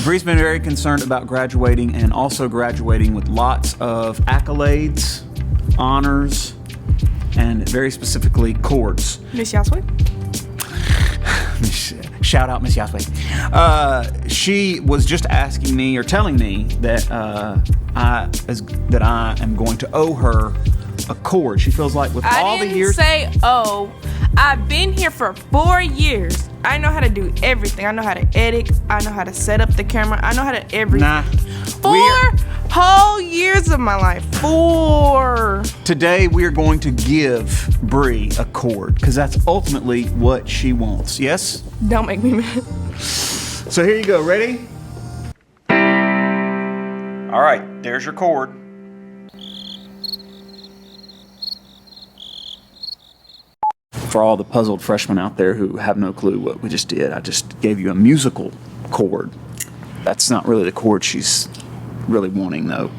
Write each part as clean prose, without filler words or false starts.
Bree's been very concerned about graduating and also graduating with lots of accolades, honors, and very specifically cords. Miss Yaswe? Shout out Miss Yaswe. She was just asking me or telling me that I am going to owe her a cord. She feels like with all the years. I didn't say I've been here for 4 years. I know how to do everything. I know how to edit. I know how to set up the camera. I know how to everything. Nah. 4 whole years of my life. 4. Today we are going to give Bree a cord because that's ultimately what she wants. Yes? Don't make me mad. So here you go. Ready? All right. There's your cord. For all the puzzled freshmen out there who have no clue what we just did, I just gave you a musical chord. That's not really the chord she's really wanting, though.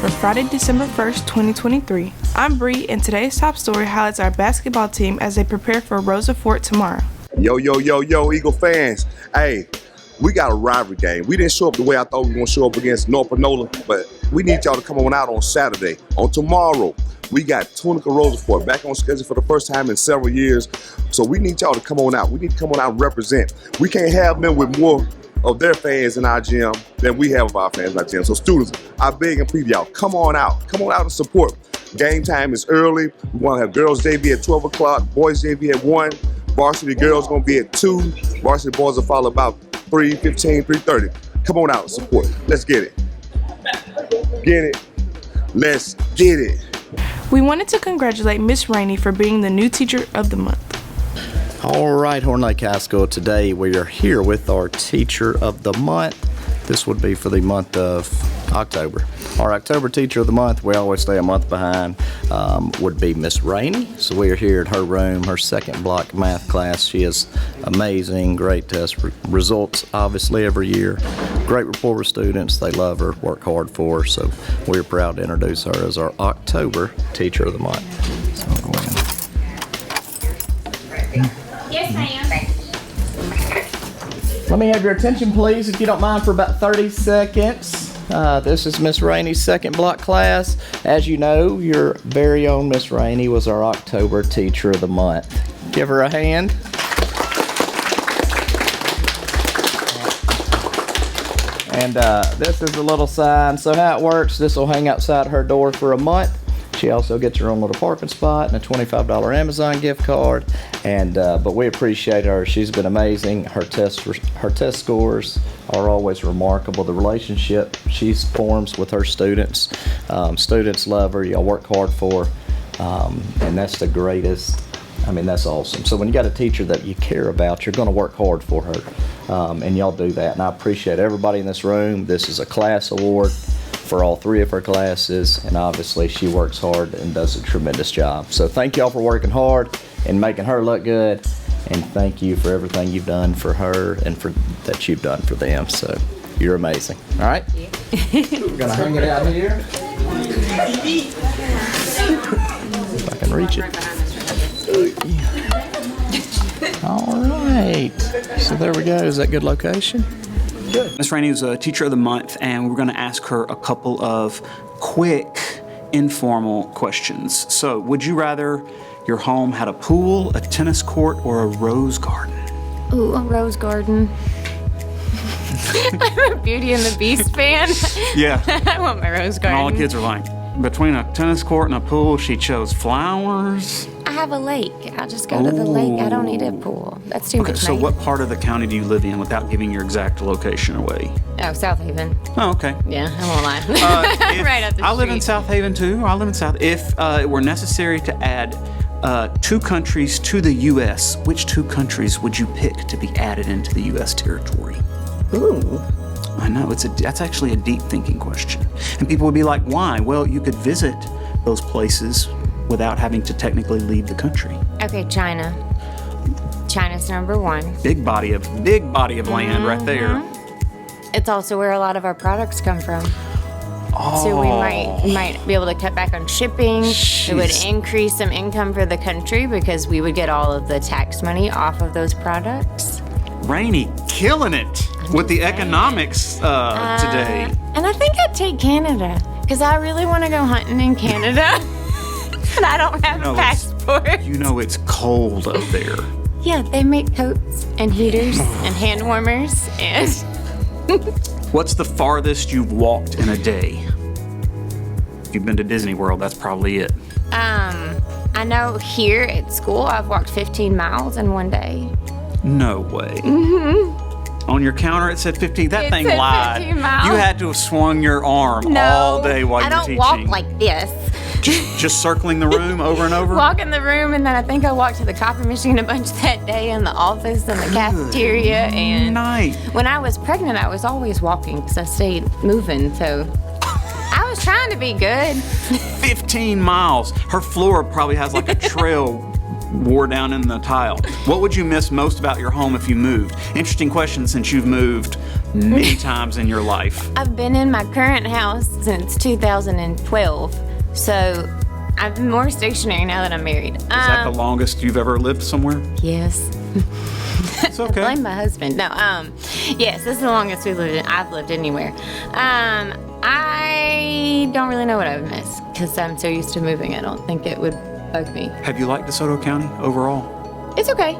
For Friday, December 1st, 2023. I'm Bree, and today's top story highlights our basketball team as they prepare for Rosa Fort tomorrow. Yo, Eagle fans. Hey, we got a rivalry game. We didn't show up the way I thought we were going to show up against North Panola, but we need y'all to come on out on Saturday. On tomorrow, we got Tunica Rosa Fort back on schedule for the first time in several years. So we need y'all to come on out. We need to come on out and represent. We can't have them with more of their fans in our gym than we have of our fans in our gym. So students, I beg and plead y'all, come on out and support. Game time is early. We want to have girls JV at 12 o'clock, boys JV at 1, varsity girls going to be at 2, varsity boys will follow about 3:15, 3:30. Come on out and support. Let's get it. Get it. Let's get it. We wanted to congratulate Miss Rainey for being the new teacher of the month. All right, Horn Lake High School, today we are here with our Teacher of the Month. This would be for the month of October. Our October Teacher of the Month, we always stay a month behind, would be Miss Rainey. So we are here in her room, her second block math class. She is amazing, great test results, obviously, every year. Great rapport with students. They love her, work hard for her. So we're proud to introduce her as our October Teacher of the Month. So I'll go ahead. Yes, ma'am. Let me have your attention, please, if you don't mind, for about 30 seconds. This is Miss Rainey's second block class. As you know, your very own Miss Rainey was our October Teacher of the Month. Give her a hand. And this is a little sign. So how it works, this will hang outside her door for a month. She also gets her own little parking spot and a $25 Amazon gift card. And but we appreciate her. She's been amazing. Her test scores are always remarkable. The relationship she forms with her students, students love her. Y'all work hard for her, and that's the greatest I mean, that's awesome. So when you got a teacher that you care about, you're going to work hard for her. And y'all do that. And I appreciate everybody in this room. This is a class award for all 3 of her classes. And obviously she works hard and does a tremendous job. So thank y'all for working hard and making her look good. And thank you for everything you've done for her and for that you've done for them. So you're amazing. All right? We're going to hang it out here. If I can reach it. All right. So there we go. Is that good location? Good. Miss Rainey is a Teacher of the Month, and we're going to ask her a couple of quick, informal questions. So, would you rather your home had a pool, a tennis court, or a rose garden? Ooh, a rose garden. I'm a Beauty and the Beast fan. Yeah. I want my rose And garden. all the kids are like, between a tennis court and a pool, she chose flowers. I have a lake. I'll just go to the lake. I don't need a pool. That's too Okay, much so money. what part of the county do you live in without giving your exact location away? Oh, South Haven. Oh, okay. Yeah, I won't lie. If- Right up the I live in street. South Haven too. I live in South. If it were necessary to add 2 countries to the U.S., which 2 countries would you pick to be added into the U.S. territory? Ooh. I know that's actually a deep thinking question, and people would be like, "Why?" Well, you could visit those places without having to technically leave the country. Okay, China. China's number 1. Big body of land right there. It's also where a lot of our products come from. So we might be able to cut back on shipping. It would Jeez. increase some income for the country because we would get all of the tax money off of those products. Rainey killing it with the economics today. And I think I'd take Canada because I really want to go hunting in Canada. And I don't have No, a it's- passport. You know it's cold up there. Yeah, they make coats and heaters and hand warmers and What's the farthest you've walked in a day? If you've been to Disney World, that's probably it. I know here at school I've walked 15 miles in one day. No way. Mm-hmm. On your counter it said 15. That It thing said lied. 15 miles. You had to have swung your arm No, all day while I you were don't teaching. walk like this. Just circling the room over and over? Walk in the room, and then I think I walked to the coffee machine a bunch that day in the office and the cafeteria. And Night. when I was pregnant, I was always walking because I stayed moving. So I was trying to be good. 15 miles. Her floor probably has like a trail wore down in the tile. What would you miss most about your home if you moved? Interesting question since you've moved many times in your life. I've been in my current house since 2012. So I'm more stationary now that I'm married. Is that the longest you've ever lived somewhere? Yes. It's okay. Blame my husband. No, yes, this is the longest I've lived anywhere. I don't really know what I would miss because I'm so used to moving. I don't think it would bug me. Have you liked DeSoto County overall? It's okay.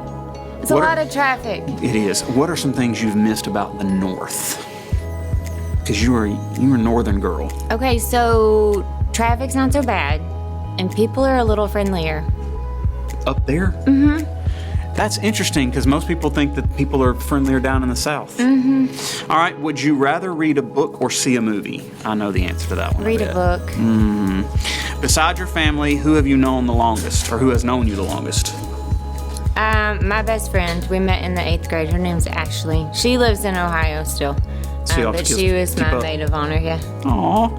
It's a What are- lot of traffic. It is. What are some things you've missed about the North? Because you're a northern girl. Okay, so traffic's not so bad, and people are a little friendlier. Up there? Mm-hmm. That's interesting because most people think that people are friendlier down in the South. Mm-hmm. All right, would you rather read a book or see a movie? I know the answer to that one. I Read a bet. book. Besides your family, who have you known the longest, or who has known you the longest? My best friend, we met in the 8th grade. Her name's Ashley. She lives in Ohio still. So y'all But just she was keep my up. maid of honor, yeah. Aw.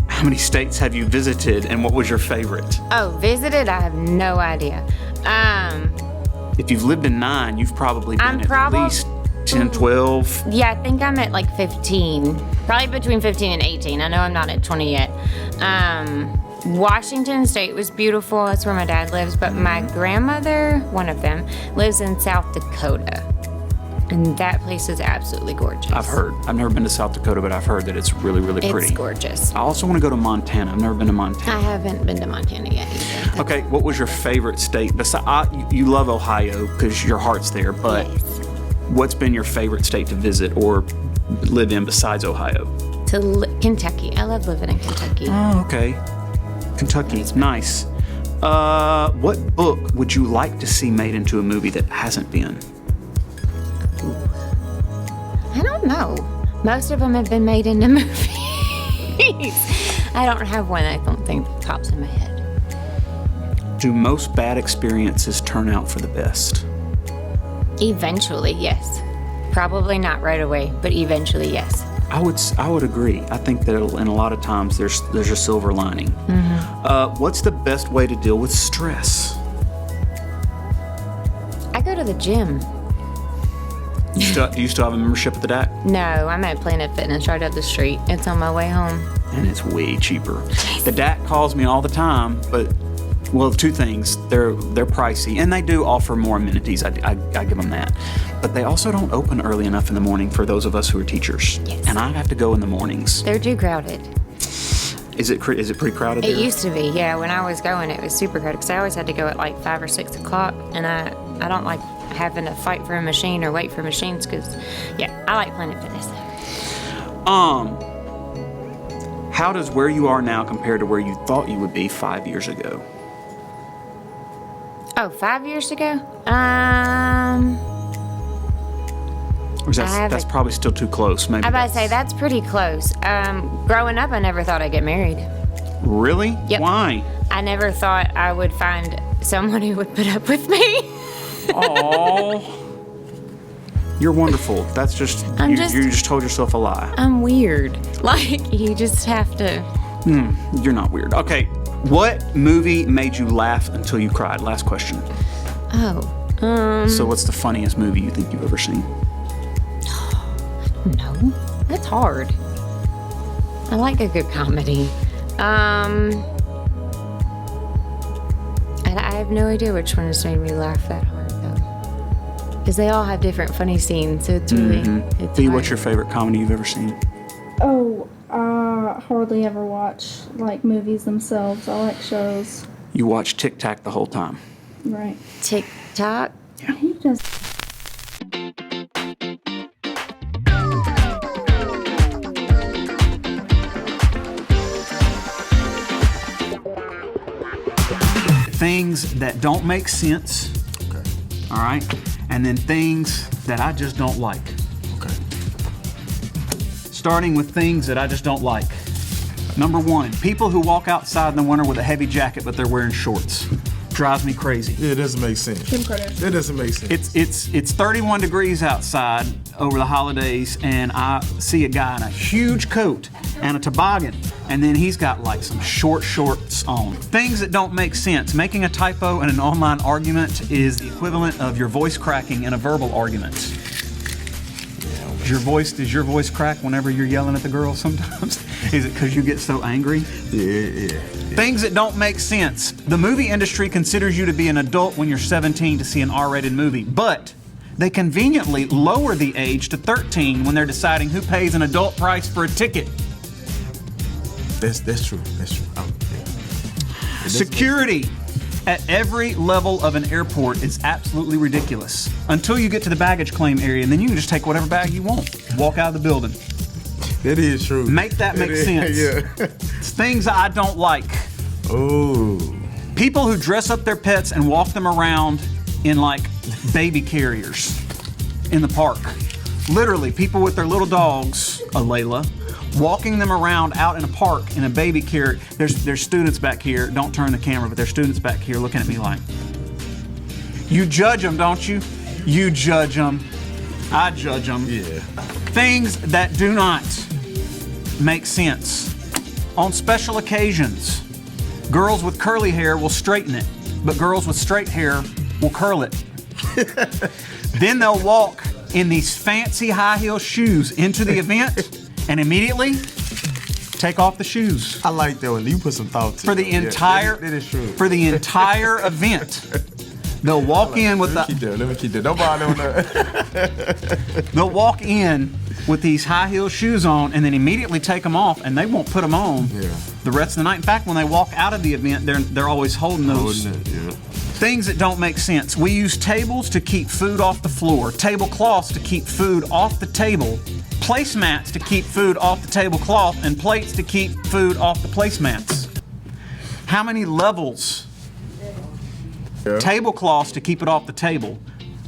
How many states have you visited, and what was your favorite? Oh, visited? I have no idea. If you've lived in 9, you've probably been I'm at probab- least 10, 12. Yeah, I think I'm at like 15. Probably between 15 and 18. I know I'm not at 20 yet. Washington State was beautiful. That's where my dad lives. But my grandmother, one of them, lives in South Dakota. And that place is absolutely gorgeous. I've heard. I've never been to South Dakota, but I've heard that it's really, really pretty. It's gorgeous. I also want to go to Montana. I've never been to I Montana. haven't been to Montana yet either. Okay, what was your favorite state? You love Ohio because your heart's there, but Yes. what's been your favorite state to visit or live in besides Ohio? Kentucky. I love living in Kentucky. Oh, okay. Kentucky, nice. What book would you like to see made into a movie that hasn't been? I don't know. Most of them have been made into movies. I don't have one I don't think pops in my head. Do most bad experiences turn out for the best? Eventually, yes. Probably not right away, but eventually, yes. I would agree. I think that in a lot of times there's a silver lining. What's the best way to deal with stress? I go to the gym. Do you still have a membership at the DAC? No, I'm at Planet Fitness right up the street. It's on my way home. And it's way cheaper. The DAC calls me all the time, but well, two things. They're pricey, and they do offer more amenities. I give them that. But they also don't open early enough in the morning for those of us who are teachers. Yes. And I have to go in the mornings. They're too crowded. Is it pretty crowded It there? used to be, yeah. When I was going, it was super crowded because I always had to go at like 5 or 6 o'clock, and I don't like having to fight for a machine or wait for machines because, yeah, I like Planet Fitness. How does where you are now compare to where you thought you would be 5 years ago? Oh, 5 years ago? Or is that's probably still too close. Maybe. I about to say that's pretty close. Growing up, I never thought I'd get married. Really? Yep. Why? I never thought I would find someone who would put up with me. Oh, you're wonderful. That's just you just told yourself a lie. I'm weird. Like, you just have to. You're not weird. Okay, what movie made you laugh until you cried? Last question. So what's the funniest movie you think you've ever seen? No, that's hard. I like a good comedy. And I have no idea which one has made me laugh that hard, though. Because they all have different funny scenes, so it's really, it's Dee, hard. what's your favorite comedy you've ever seen? Oh, I hardly ever watch like movies themselves. I like shows. You watch Tic Tac the whole time. Right. TikTok? He just Things that don't make sense. Okay. All right. And then things that I just don't like. Okay. Starting with things that I just don't like. Number one, people who walk outside in the winter with a heavy jacket but they're wearing shorts. Drives me crazy. Yeah, it doesn't make sense. Kim Kardashian. It doesn't make sense. It's 31 degrees outside over the holidays, and I see a guy in a huge coat and a toboggan, and then he's got like some shorts on. Things that don't make sense. Making a typo in an online argument is the equivalent of your voice cracking in a verbal argument. Does your voice crack whenever you're yelling at the girl sometimes? Is it because you get so angry? Yeah. Things that don't make sense. The movie industry considers you to be an adult when you're 17 to see an R-rated movie, but they conveniently lower the age to 13 when they're deciding who pays an adult price for a ticket. That's true. That's true. Security at every level of an airport is absolutely ridiculous. Until you get to the baggage claim area, and then you can just take whatever bag you want. Walk out of the building. That is true. Make that make sense. Yeah. It's things I don't like. Oh. People who dress up their pets and walk them around in like baby carriers in the park. Literally, people with their little dogs, Layla, walking them around out in a park in a baby carrier. There's students back here. Don't turn the camera, but there's students back here looking at me like, you judge them, don't you? You judge them. I judge them. Yeah. Things that do not make sense. On special occasions, girls with curly hair will straighten it, but girls with straight hair will curl it. Then they'll walk in these fancy high heel shoes into the event and immediately take off the shoes. I like that one. You put some thought to For the it. entire That is true. for the entire event. They'll walk in with Let me keep that. Don't bother on that. they'll walk in with these high heel shoes on and then immediately take them off, and they won't put them on the rest of the night. In fact, when they walk out of the event, they're always holding those. Things that don't make sense. We use tables to keep food off the floor, tablecloths to keep food off the table, placemats to keep food off the tablecloth, and plates to keep food off the placemats. How many levels? Tablecloths to keep it off the table,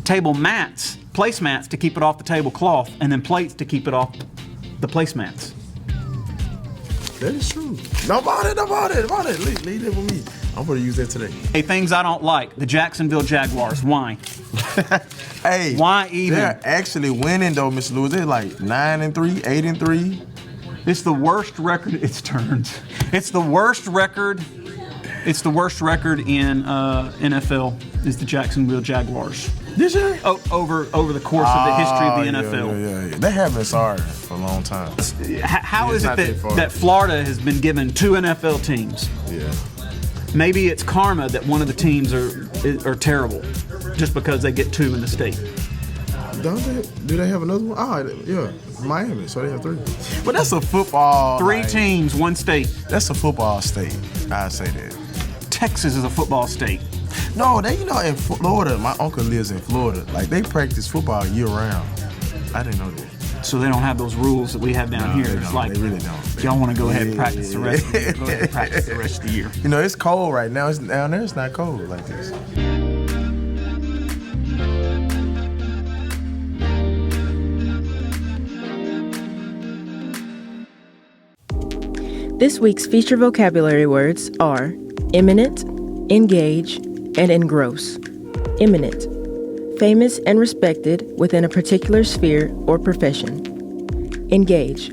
table mats, placemats to keep it off the tablecloth, and then plates to keep it off the placemats. That is true. Don't bother. Leave it with me. I'm gonna use that today. Hey, things I don't like. The Jacksonville Jaguars. Why? Hey, Why even? They're actually winning though, Mr. Lewis. They're like 9-3, 8-3. It's the worst record. It's turned. It's the worst record. It's the worst record in NFL. Is the Jacksonville Jaguars. This year? Oh, over the course of the history of the NFL. Yeah. They have been sorry for a long time. How It's is it not that far. that Florida has been given 2 NFL teams? Yeah. Maybe it's karma that one of the teams are terrible, just because they get 2 in the state. Do they have another one? Oh, yeah. Miami, so they have 3. But that's a football. 3 teams, 1 state. That's a football state. I say that. Texas is a football state. No, in Florida, my uncle lives in Florida. Like, they practice football year round. I didn't know that. So they don't have those rules that we have down here. They It's don't. like, They really don't. y'all want to go ahead and practice the rest of the year. Go ahead and practice the rest of the year. You know, it's cold right now. It's down there. It's not cold like this. This week's feature vocabulary words are eminent, engage, and engross. Eminent, famous and respected within a particular sphere or profession. Engage,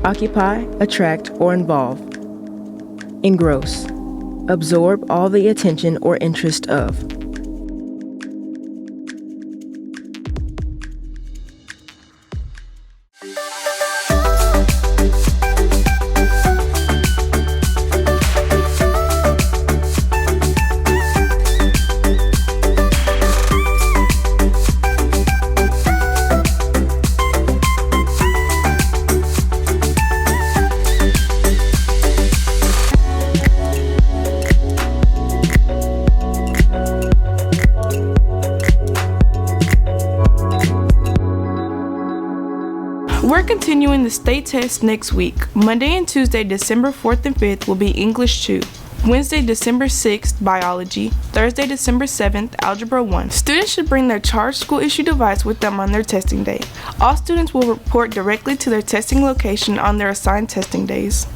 occupy, attract, or involve. Engross, absorb all the attention or interest of. We're continuing the state test next week. Monday and Tuesday, December 4th and 5th will be English 2. Wednesday, December 6th, Biology. Thursday, December 7th, Algebra 1. Students should bring their charged school-issued device with them on their testing day. All students will report directly to their testing location on their assigned testing days.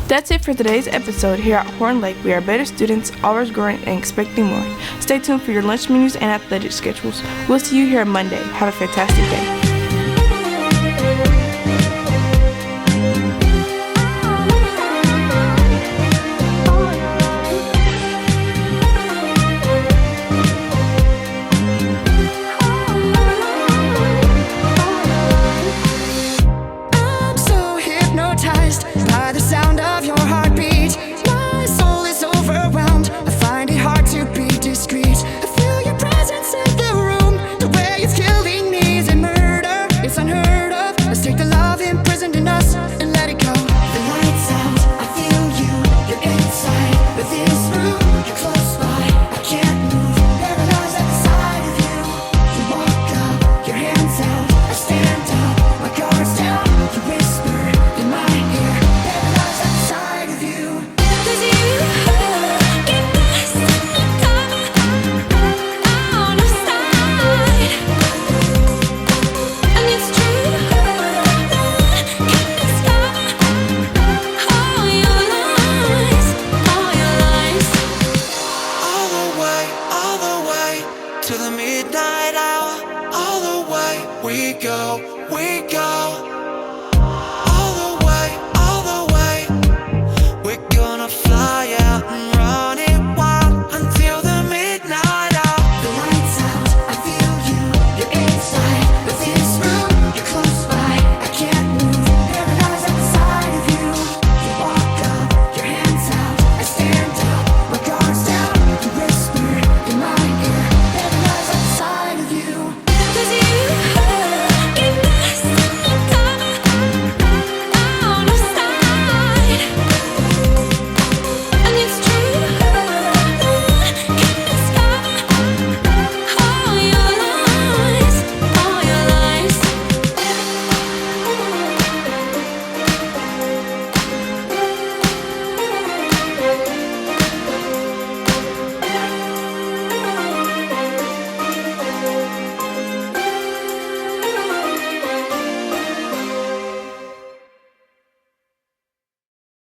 That's it for today's episode. Here at Horn Lake, we are better students, always growing and expecting more. Stay tuned for your lunch menus and athletic schedules. We'll see you here Monday. Have a fantastic day. I'm so hypnotized by the sound of your heartbeat. My soul is overwhelmed. I find it hard to be discreet. I feel your presence in the room. The way it's killing me is a murder. It's unheard of. Let's take the love imprisoned in us and let it go. The lights out. I feel you. You're inside. But this room, you're close by. I can't move. Paralyzed at the sight of you. You walk up, your hands out. I stand up, my guard's down. You whisper in my ear. Paralyzed at the sight of you. 'Cause you get lost in the dark, out of sight. And it's true, no one can discover all your lies, all your lies. All the way to the midnight hour. All the way we go, we go.